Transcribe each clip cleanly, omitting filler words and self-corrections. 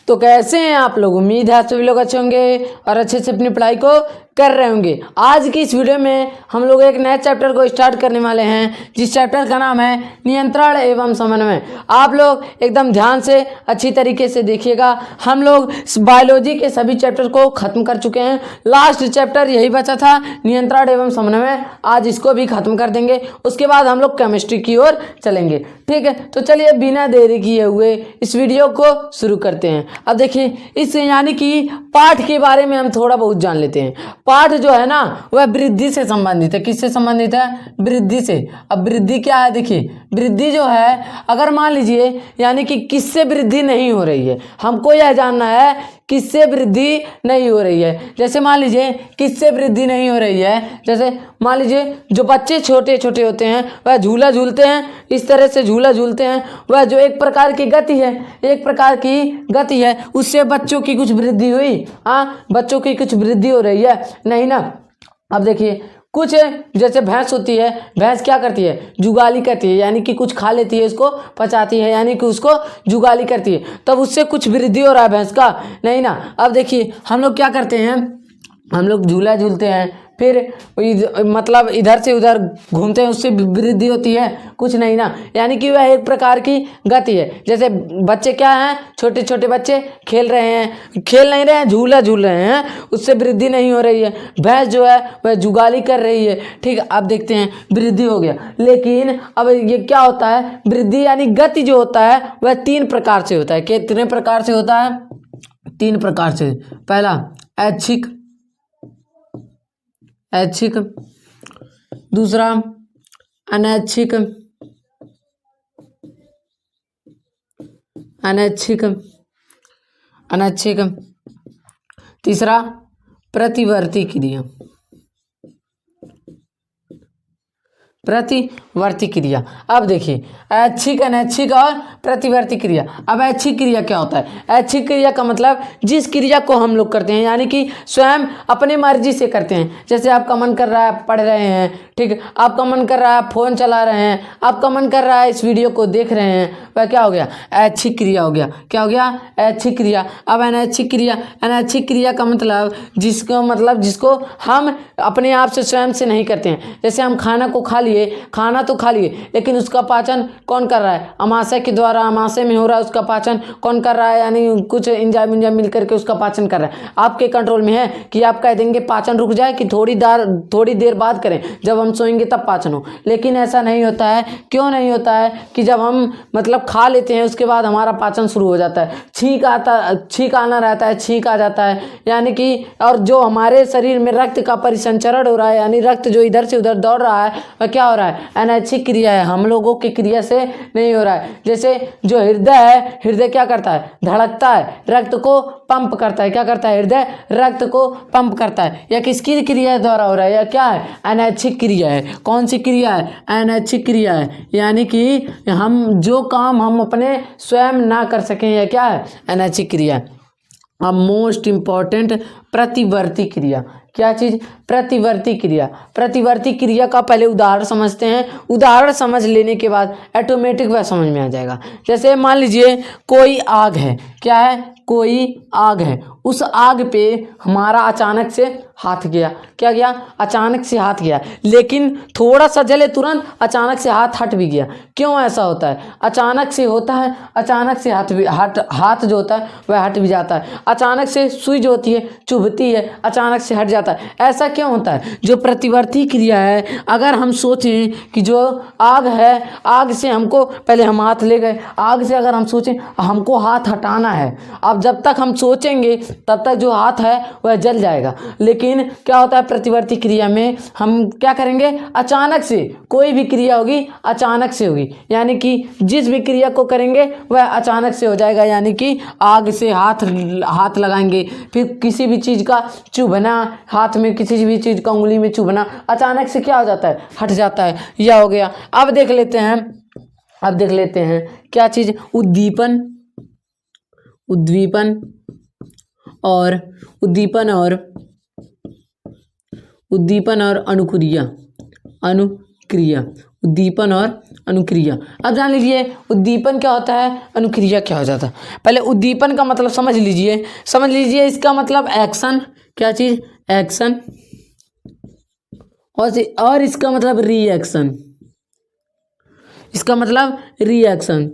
तो कैसे हैं आप लोग। उम्मीद है आप सभी लोग अच्छे होंगे और अच्छे से अपनी पढ़ाई को कर रहे होंगे। आज की इस वीडियो में हम लोग एक नए चैप्टर को स्टार्ट करने वाले हैं जिस चैप्टर का नाम है नियंत्रण एवं समन्वय। आप लोग एकदम ध्यान से अच्छी तरीके से देखिएगा। हम लोग बायोलॉजी के सभी चैप्टर को खत्म कर चुके हैं। लास्ट चैप्टर यही बचा था, नियंत्रण एवं समन्वय। आज इसको भी खत्म कर देंगे, उसके बाद हम लोग केमिस्ट्री की ओर चलेंगे। ठीक है, तो चलिए बिना देरी किए हुए इस वीडियो को शुरू करते हैं। अब देखिए, इस यानी कि पाठ के बारे में हम थोड़ा बहुत जान लेते हैं। पाठ जो है ना वह वृद्धि से संबंधित है। किससे संबंधित है? वृद्धि से। अब वृद्धि क्या है? देखिए, वृद्धि जो है, अगर मान लीजिए यानी कि किससे वृद्धि नहीं हो रही है, हमको यह जानना है किससे वृद्धि नहीं हो रही है। जैसे मान लीजिए किससे वृद्धि नहीं हो रही है, जैसे मान लीजिए जो बच्चे छोटे छोटे होते हैं वह झूला झूलते हैं, इस तरह से झूला झूलते हैं, वह जो एक प्रकार की गति है, एक प्रकार की गति है, उससे बच्चों की कुछ वृद्धि हुई? हाँ, बच्चों की कुछ वृद्धि हो रही है? नहीं ना। अब देखिए, कुछ जैसे भैंस होती है, भैंस क्या करती है? जुगाली करती है, यानी कि कुछ खा लेती है, उसको पचाती है, यानी कि उसको जुगाली करती है, तब उससे कुछ वृद्धि हो रहा है भैंस का? नहीं ना। अब देखिए, हम लोग क्या करते हैं, हम लोग झूला झूलते हैं, फिर मतलब इधर से उधर घूमते हैं, उससे वृद्धि होती है? कुछ नहीं ना। यानी कि वह एक प्रकार की गति है। जैसे बच्चे क्या हैं, छोटे छोटे बच्चे खेल रहे हैं, खेल नहीं रहे हैं, झूला झूल रहे हैं, उससे वृद्धि नहीं हो रही है। भैंस जो है वह जुगाली कर रही है। ठीक है, अब देखते हैं, वृद्धि हो गया। लेकिन अब ये क्या होता है, वृद्धि यानी गति जो होता है वह 3 प्रकार से होता है। कितने प्रकार से होता है? 3 प्रकार से। पहला ऐच्छिक, ऐच्छिक, दूसरा अनैच्छिक, अनैच्छिक, अनैच्छिक, तीसरा प्रतिवर्ती क्रिया, प्रतिवर्ती क्रिया। अब देखिए, ऐच्छिक, अनैच्छिक और प्रतिवर्ती क्रिया। अब ऐच्छिक क्रिया क्या होता है? ऐच्छिक क्रिया का मतलब जिस क्रिया को हम लोग करते हैं, यानी कि स्वयं अपने मर्जी से करते हैं। जैसे आपका मन कर रहा है पढ़ रहे हैं, ठीक है, आपका मन कर रहा है फ़ोन चला रहे हैं, आपका मन कर रहा है इस वीडियो को देख रहे हैं, वह क्या हो गया? ऐच्छिक क्रिया हो गया। क्या हो गया? ऐच्छिक क्रिया। अब अनैच्छिक क्रिया, अनैच्छिक क्रिया का मतलब जिसको हम अपने आप से स्वयं से नहीं करते हैं। जैसे हम खाना को खा लिए, खाना तो खा लिए, लेकिन उसका पाचन कौन कर रहा है? अमाशय के द्वारा, अमाशय में हो रहा है उसका पाचन। कौन कर रहा है? यानी कुछ एंजाइम मिल करके उसका पाचन कर रहा है। आपके कंट्रोल में है कि आप कह देंगे पाचन रुक जाए, कि थोड़ी देर बाद करें, जब हम सोएंगे तब पाचन हो। लेकिन ऐसा नहीं होता है। क्यों नहीं होता है? कि जब हम खा लेते हैं उसके बाद हमारा पाचन शुरू हो जाता है, छींक आना रहता है, छींक आ जाता है, यानी कि और जो हमारे शरीर में रक्त का परिसंचरण हो रहा है, यानी रक्त जो इधर से उधर दौड़ रहा है, वह क्या हो रहा है? अनैच्छिक क्रिया है। हम लोगों की क्रिया से नहीं हो रहा है। जैसे जो हृदय है, हृदय क्या करता है? धड़कता है, रक्त को पंप करता है। क्या करता है? हृदय रक्त को पंप करता है। यह किसकी क्रिया द्वारा हो रहा है? यह क्या है? अनैच्छिक क्रिया है। कौन सी क्रिया है? अनैच्छिक क्रिया है। यानी कि हम जो काम हम अपने स्वयं ना कर सकें, यह क्या है? अनैच्छिक क्रिया है। अब मोस्ट इंपॉर्टेंट, प्रतिवर्ती क्रिया। क्या चीज़? प्रतिवर्ती क्रिया। प्रतिवर्ती क्रिया का पहले उदाहरण समझते हैं। उदाहरण समझ लेने के बाद ऑटोमेटिक वह समझ में आ जाएगा। जैसे मान लीजिए कोई आग है। क्या है? कोई आग है। उस आग पे हमारा अचानक से हाथ गया। क्या गया? अचानक से हाथ गया, लेकिन थोड़ा सा जले, तुरंत अचानक से हाथ हट भी गया। क्यों ऐसा होता है? अचानक से होता है, अचानक से हाथ जो होता है वह हट भी जाता है। अचानक से सुई जो होती है चुभती है, अचानक से हट जाता है। ऐसा क्यों होता है? जो प्रतिवर्ती क्रिया है, अगर हम सोचें कि जो आग है, आग से हमको पहले हम हाथ ले गए, आग से अगर हम सोचें हमको हाथ हटाना है, अब जब तक हम सोचेंगे तब तक जो हाथ है वह जल जाएगा। लेकिन क्या होता है प्रतिवर्ती क्रिया में? हम क्या करेंगे? अचानक से कोई भी क्रिया होगी अचानक से होगी, यानी कि जिस भी क्रिया को करेंगे वह अचानक से हो जाएगा। यानी कि आग से हाथ लगाएंगे, फिर किसी भी चीज़ का चुभना, हाथ में किसी भी चीज़ का उंगली में चुभना, अचानक से क्या हो जाता है? हट जाता है। यह हो गया। अब देख लेते हैं क्या चीज़? उद्दीपन, उद्दीपन और अनुक्रिया, अनुक्रिया। उद्दीपन और अनुक्रिया। अब जान लीजिए उद्दीपन क्या होता है, अनुक्रिया क्या हो जाता है। पहले उद्दीपन का मतलब समझ लीजिए इसका मतलब एक्शन, क्या चीज़, एक्शन, और इसका मतलब रिएक्शन, इसका मतलब रिएक्शन।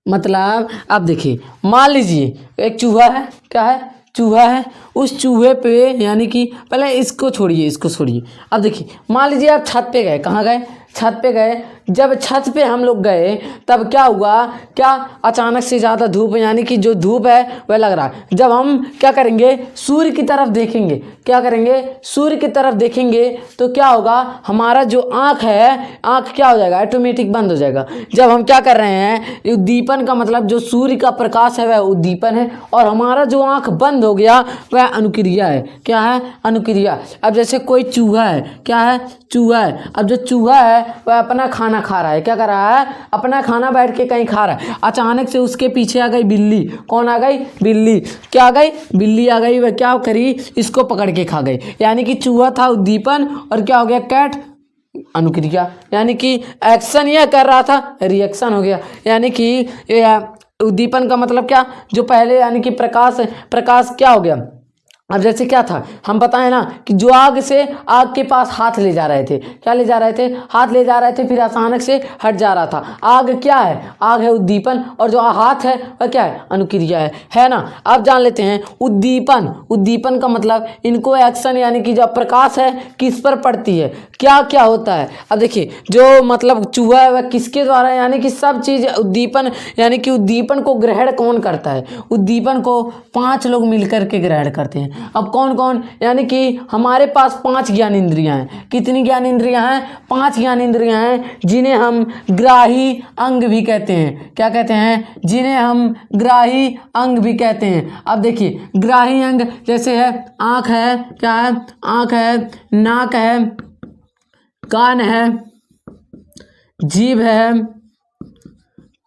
मतलब आप देखिए, मान लीजिए एक चूहा है, क्या है, चूहा है, उस चूहे पे यानी कि पहले इसको छोड़िए। अब देखिए मान लीजिए आप छत पे गए, कहाँ गए, छत पे गए। जब छत पे हम लोग गए तब क्या हुआ, क्या अचानक से ज़्यादा धूप, यानी कि जो धूप है वह लग रहा है। जब हम क्या करेंगे, सूर्य की तरफ देखेंगे, क्या करेंगे, सूर्य की तरफ देखेंगे तो क्या होगा, हमारा जो आँख है, आँख क्या हो जाएगा, ऑटोमेटिक बंद हो जाएगा। जब हम क्या कर रहे हैं, उद्दीपन का मतलब जो सूर्य का प्रकाश है वह उद्दीपन है, और हमारा जो आँख बंद हो गया वह अनुक्रिया है। क्या है, अनुक्रिया। अब जैसे कोई चूहा है, क्या है, चूहा है। अब जो चूहा है वह अपना खाना खा रहा है, क्या कर रहा है, अपना खाना बैठ के कहीं खा रहा है। अचानक से उसके पीछे आ गई बिल्ली, कौन आ गई, बिल्ली, क्या आ गई, बिल्ली आ गई। वह क्या करी, इसको पकड़ के खा गई। यानी कि चूहा था उद्दीपन, और क्या हो गया, कैट, अनुक्रिया। यानी कि एक्शन यह कर रहा था, रिएक्शन हो गया। यानी कि उद्दीपन का मतलब क्या, जो पहले यानी कि प्रकाश क्या हो गया। अब जैसे क्या था, हम बताएं ना कि जो आग के पास हाथ ले जा रहे थे, क्या ले जा रहे थे, हाथ ले जा रहे थे, फिर अचानक से हट जा रहा था। आग क्या है, आग है उद्दीपन, और जो हाथ है वह क्या है, अनुक्रिया है ना। अब जान लेते हैं उद्दीपन का मतलब, इनको एक्शन यानी कि जब प्रकाश है किस पर पड़ती है, क्या क्या होता है। अब देखिए जो मतलब चूहा है वह किसके द्वारा, यानी कि सब चीज़ उद्दीपन, यानी कि उद्दीपन को ग्रहण कौन करता है, उद्दीपन को 5 लोग मिलकर के ग्रहण करते हैं। अब कौन कौन, यानी कि हमारे पास 5 ज्ञान इंद्रियां हैं। कितनी ज्ञान इंद्रियां हैं, 5 ज्ञान इंद्रियां हैं, जिन्हें हम ग्राही अंग भी कहते हैं। क्या कहते हैं, जिन्हें हम ग्राही अंग भी कहते हैं। अब देखिए ग्राही अंग जैसे है, आँख है, क्या है, आँख है, नाक है, कान है, जीभ है,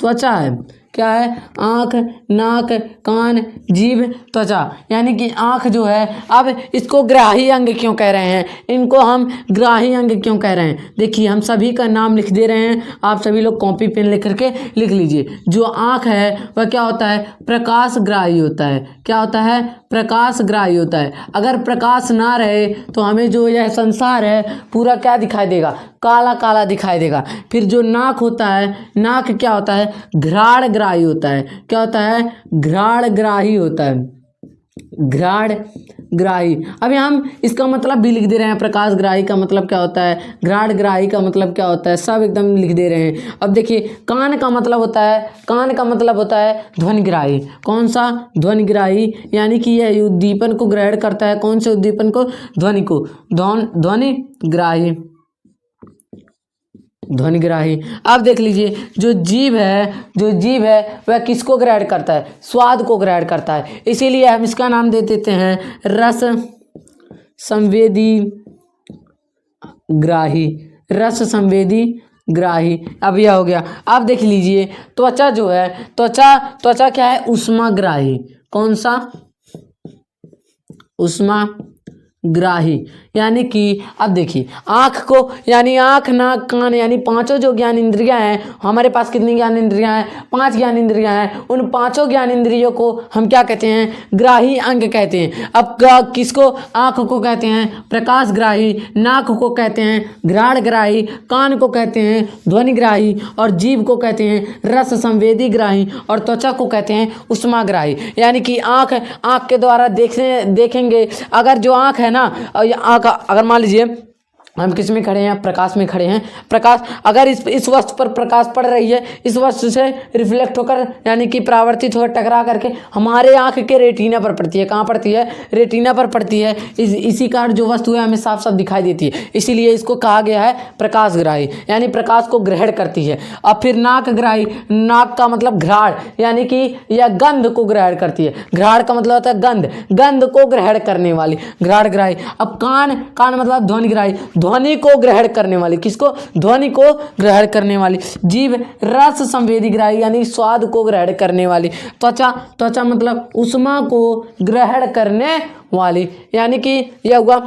त्वचा है। क्या है, आँख, नाक, कान, जीभ, त्वचा। यानी कि आँख जो है, अब इसको ग्राही अंग क्यों कह रहे हैं, इनको हम ग्राही अंग क्यों कह रहे हैं। देखिए हम सभी का नाम लिख दे रहे हैं, आप सभी लोग कॉपी पेन लेकर के लिख लीजिए। जो आँख है वह क्या होता है, प्रकाश ग्राही होता है। क्या होता है, प्रकाश ग्राही होता है। अगर प्रकाश ना रहे तो हमें जो यह संसार है पूरा क्या दिखाई देगा, काला काला दिखाई देगा। फिर जो नाक होता है, नाक क्या होता है, घ्राण ग्राही होता है। क्या होता है, घ्राण ग्राही होता है, घ्राण ग्राही। अभी हम इसका मतलब भी लिख दे रहे हैं, प्रकाश ग्राही का मतलब क्या होता है, घ्राण ग्राही का मतलब क्या होता है, सब एकदम लिख दे रहे हैं। अब देखिए कान का मतलब होता है, कान का मतलब होता है ध्वनिग्राही। कौन सा, ध्वनिग्राही। यानी कि यह उद्दीपन को ग्रहण करता है, कौन से उद्दीपन को, ध्वनि को, ध्वनिग्राही, ध्वनिग्राही। अब देख लीजिए जो जीभ है वह किसको ग्रहण करता है, स्वाद को ग्रहण करता है। इसीलिए हम इसका नाम दे देते हैं रस संवेदी ग्राही, रस संवेदी ग्राही। अब यह हो गया। अब देख लीजिए त्वचा जो है, त्वचा क्या है, ऊष्माग्राही। कौन सा, ऊष्माग्राही। यानी कि अब देखिए आँख को, यानी आँख, नाक, कान, यानी 5 जो ज्ञान इंद्रियां हैं, हमारे पास कितनी ज्ञान इंद्रियां हैं, 5 ज्ञान इंद्रियां हैं। उन 5 ज्ञान इंद्रियों को हम क्या कहते हैं, ग्राही अंग कहते हैं। अब किसको, आँख को कहते हैं प्रकाश ग्राही, नाक को कहते हैं घ्राण ग्राही, कान को कहते हैं ध्वनिग्राही, और जीभ को कहते हैं रस संवेदी ग्राही, और त्वचा को कहते हैं ऊष्माग्राही। यानी कि आँख के द्वारा देखेंगे। अगर जो आँख है ना, आँख अगर मान लीजिए हम किस में खड़े हैं, प्रकाश में खड़े हैं। प्रकाश अगर इस वस्तु पर प्रकाश पड़ रही है, इस वस्तु से रिफ्लेक्ट होकर यानी कि परावर्तित होकर टकरा करके हमारे आँख के रेटिना पर पड़ती है। कहाँ पड़ती है, रेटिना पर पड़ती है। इसी कारण जो वस्तु है हमें साफ साफ दिखाई देती है। इसीलिए इसको कहा गया है प्रकाशग्राही, यानी प्रकाश को ग्रहण करती है। अब फिर नाक ग्राही, नाक का मतलब घ्राण, यानी कि यह गंध को ग्रहण करती है। घ्राण का मतलब होता है गंध, गंध को ग्रहण करने वाली, घ्राण ग्राही। अब कान मतलब ध्वनिग्राही, ध्वनि को ग्रहण करने वाली, किसको, ध्वनि को ग्रहण करने वाली। जीभ रस संवेदी ग्राही, यानी स्वाद को ग्रहण करने वाली। त्वचा मतलब ऊष्मा को ग्रहण करने वाली, यानी कि यह हुआ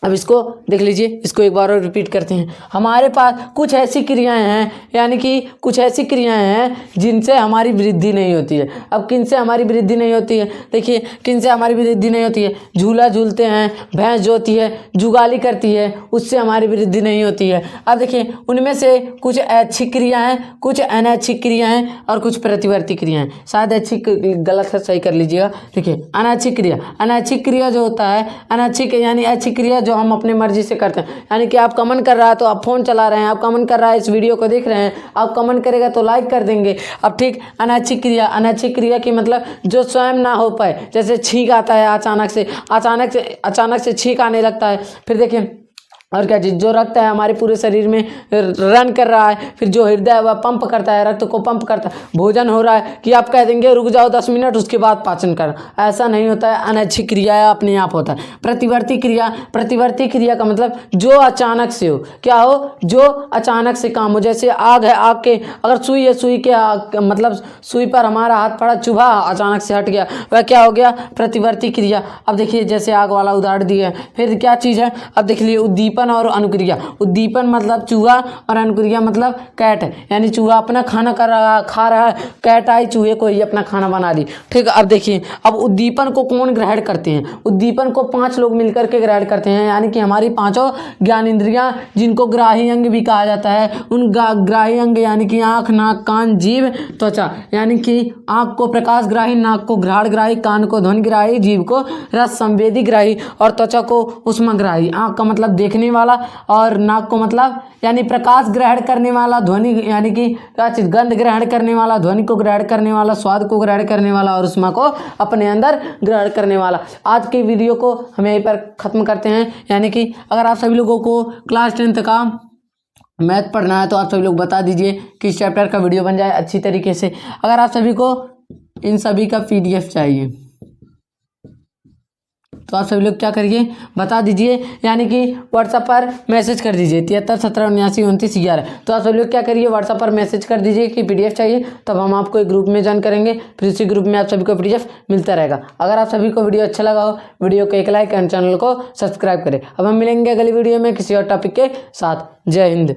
अब इसको देख लीजिए, इसको एक बार और रिपीट करते हैं। हमारे पास कुछ ऐसी क्रियाएं हैं, यानी कि कुछ ऐसी क्रियाएं हैं जिनसे हमारी वृद्धि नहीं होती है। अब किन से हमारी वृद्धि नहीं होती है, देखिए किन से हमारी वृद्धि नहीं होती है। झूला झूलते हैं, भैंस जोती है, जुगाली करती है, उससे हमारी वृद्धि नहीं होती है। अब देखिए उनमें से कुछ ऐच्छिक क्रियाएँ, कुछ अनैच्छिक क्रियाएँ और कुछ प्रतिवर्ती क्रियाएँ। शायद ऐच्छिक गलत है, सही कर लीजिएगा। देखिए अनैच्छिक क्रिया, अनैच्छिक क्रिया जो होता है, अनैच्छिक यानी ऐच्छिक क्रिया जो हम अपने मर्जी से करते हैं। यानी कि आपका मन कर रहा है तो आप फ़ोन चला रहे हैं, आपका मन कर रहा है इस वीडियो को देख रहे हैं, आपका मन करेगा तो लाइक कर देंगे। अब ठीक अनैच्छिक क्रिया, अनैच्छिक क्रिया की मतलब जो स्वयं ना हो पाए, जैसे छींक आता है अचानक से छींक आने लगता है। फिर देखिए और क्या चीज़, जो रक्त है हमारे पूरे शरीर में रन कर रहा है, फिर जो हृदय है वह पंप करता है, रक्त को पंप करता है। भोजन हो रहा है कि आप कह देंगे रुक जाओ 10 मिनट उसके बाद पाचन कर, ऐसा नहीं होता है। अनैच्छिक क्रिया है, अपने आप होता है। प्रतिवर्ती क्रिया, प्रतिवर्ती क्रिया का मतलब जो अचानक से हो, क्या हो, जो अचानक से काम हो। जैसे आग है, आग के अगर सुई है, सुई के मतलब सुई पर हमारा हाथ पड़ा, चुभा, अचानक से हट गया, वह क्या हो गया, प्रतिवर्ती क्रिया। अब देखिए जैसे आग वाला उदाहरण दिया है। फिर क्या चीज़ है, अब देख लीजिए उद्दीपन और अनुक्रिया। उद्दीपन मतलब चूहा और अनुक्रिया मतलब कैट, यानी चूहा अपना खाना खा रहा है, कैट आई चूहे को ही अपना खाना बना दी। ठीक, अब देखिए अब उद्दीपन को कौन ग्रहण करते हैं। उद्दीपन को 5 लोग मिलकर के ग्रहण करते हैं, यानी कि हमारी 5 ज्ञान इंद्रियां, जिनको ग्राही अंग भी कहा जाता है। उन ग्राही अंग यानी कि आँख, नाक, कान, जीभ, त्वचा, यानी कि आँख को प्रकाश ग्राही, नाक को घ्राण ग्राही, कान को ध्वनि ग्राही, जीभ को रस संवेदी ग्राही और त्वचा को उष्मा ग्राही। आँख का मतलब देखने वाला और नाक को मतलब यानी प्रकाश ग्रहण करने वाला, ध्वनि यानी कि क्या चीज, गंध ग्रहण करने वाला, ध्वनि को ग्रहण करने वाला, स्वाद को ग्रहण करने वाला और उष्मा को अपने अंदर ग्रहण करने वाला। आज के वीडियो को हम यहीं पर ख़त्म करते हैं। यानी कि अगर आप सभी लोगों को क्लास 10th का मैथ पढ़ना है तो आप सभी लोग बता दीजिए कि इस चैप्टर का वीडियो बन जाए अच्छी तरीके से। अगर आप सभी को इन सभी का PDF चाहिए तो आप सभी लोग क्या करिए, बता दीजिए, यानी कि व्हाट्सएप पर मैसेज कर दीजिए 73 17 79 29 11। तो आप सभी लोग क्या करिए, व्हाट्सएप पर मैसेज कर दीजिए कि PDF चाहिए, तब हम आपको एक ग्रुप में ज्वाइन करेंगे, फिर इसी ग्रुप में आप सभी को PDF मिलता रहेगा। अगर आप सभी को वीडियो अच्छा लगा हो, वीडियो को एक लाइक एंड चैनल को सब्सक्राइब करें। अब हम मिलेंगे अगली वीडियो में किसी और टॉपिक के साथ। जय हिंद।